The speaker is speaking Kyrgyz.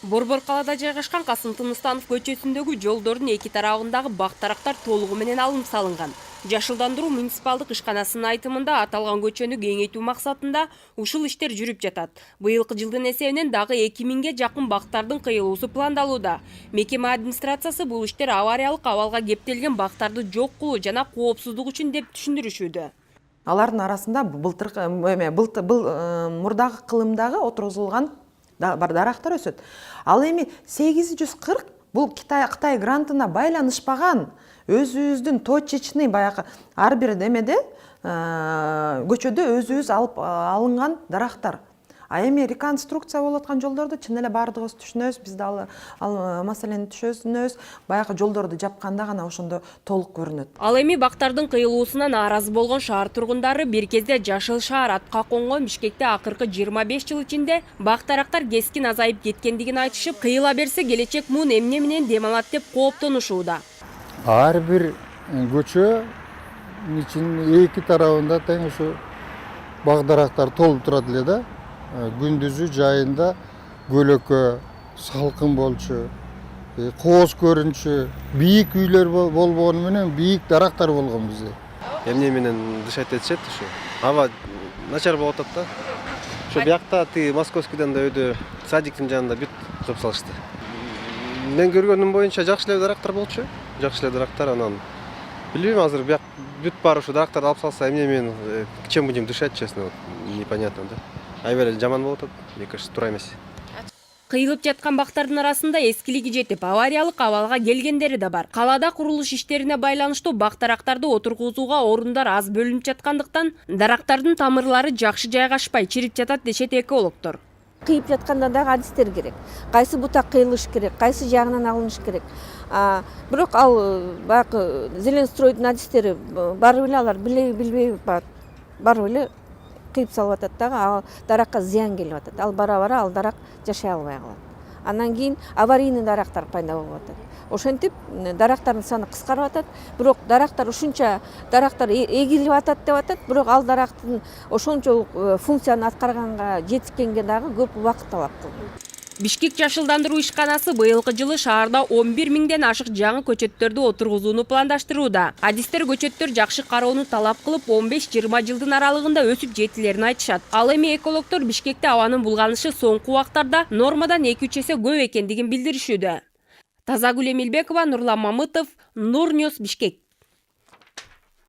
Борбор калада жайгашкан Касым Тыныстанов көчөсүндөгү жолдордун эки тарабындагы бак-дарактар толугу менен алынып салынган. Жашылдандыруу муниципалдык ишканасынын айтымында аталган көчөнү кеңейтүү максатында ушул иштер жүрүп жатат. Быйылкы жылдын эсебинен дагы 2000ге жакын бактардын кыйылуусу пландалууда. Мекеме администрациясы бул иштер авариялык абалга кептелген бактарды жок кылуу жана коопсуздук үчүн деп түшүндүрүшүүдө. Алардын арасында мурдагы кылымдагы отургузулган бар дарактар өсөт. Ал эми 840 бул Кытай грантына байланышпаган өзүбүздүн точечный баягы ар бир демеде көчөдө өзүбүз алып алынган дарактар. А эми реконструкция болуп аткан жолдорду чын эле баардыгыбыз түшүнөбүз, биз да ал маселени түшүнөбүз. Баягы жолдорду жапканда гана ошондо толук көрүнөт. Ал эми бактардын кыйылуусуна нааразы болгон шаар тургундары бир кезде жашыл шаар атка конгон Бишкекте акыркы 25 жыл ичинде бак-дарактар кескин азайып кеткендигин айтышып, кыйыла берсе келечек муун эмне менен дем алат деп кооптонушууда. Ар бир көчө ичинин эки тарабында тең ушу бак-дарактар толуп турат эле да. Күндүзү жайында көлөкө, салкын болчу, кооз көрүнчү, бийик үйлөр болбогону менен бийик дарактар болгон бизде. Эмне менен дышать этишет ушу. Аба начар болуп атат да. Ошо биякта Московскийден да өйдө садиктин жанында бүт кылып салышты. Мен көргөнүм боюнча жакшы эле дарактар болчу. Жакшы эле дарактар, анан билбейм азыр бияк бүт баары ушу дарактарды алып салса эмне менен чем будем дышать, честно, непонятно да. Аябай жаман болуп атат, мне кажется, туура эмес. Кыйылып жаткан бактардын арасында эскилиги жетип, авариялык абалга келгендери да бар. Калаада курулуш иштерине байланыштуу бак-дарактарды отургузууга орундар аз бөлүнүп жаткандыктан, дарактардын тамырлары жакшы жайгашпай чирип жатат дешет экологдор. Кыйып жатканда дагы адистер керек. Кайсы бутак кыйылыш керек, кайсы жагынан алыныш керек. Бирок ал баягы Зеленстройдун адистери баары эле алар билбей баары эле кыйып салып атат дагы, ал даракка зыян келип атат. Ал бара ал дарак жашай албай калат. Андан кийин аварийный дарактар пайда болуп атат. Ошентип дарактардын саны кыскарып атат, бирок дарактар ушунча дарактар эгилип атат деп атат, бирок ал дарактын ошончолук функцияны аткарганга жетишкенге дагы көп убакыт талап кылат. Бишкек жашылдандыруу ишканасы быйылкы жылы шаарда 11 миңден ашык жаңы көчөттөрдү отургузууну пландаштырууда. Адистер көчөттөр жакшы кароону талап кылып 15-20 жылдын аралыгында өсүп жетилерин айтышат. Ал эми экологдор Бишкекте абанын булганышы соңку убактарда нормадан 2-3 эсе көп экендигин билдиришүүдө. Тазагүл Эмилбекова, Нурлан Мамытов, Нур Ньюс, Бишкек.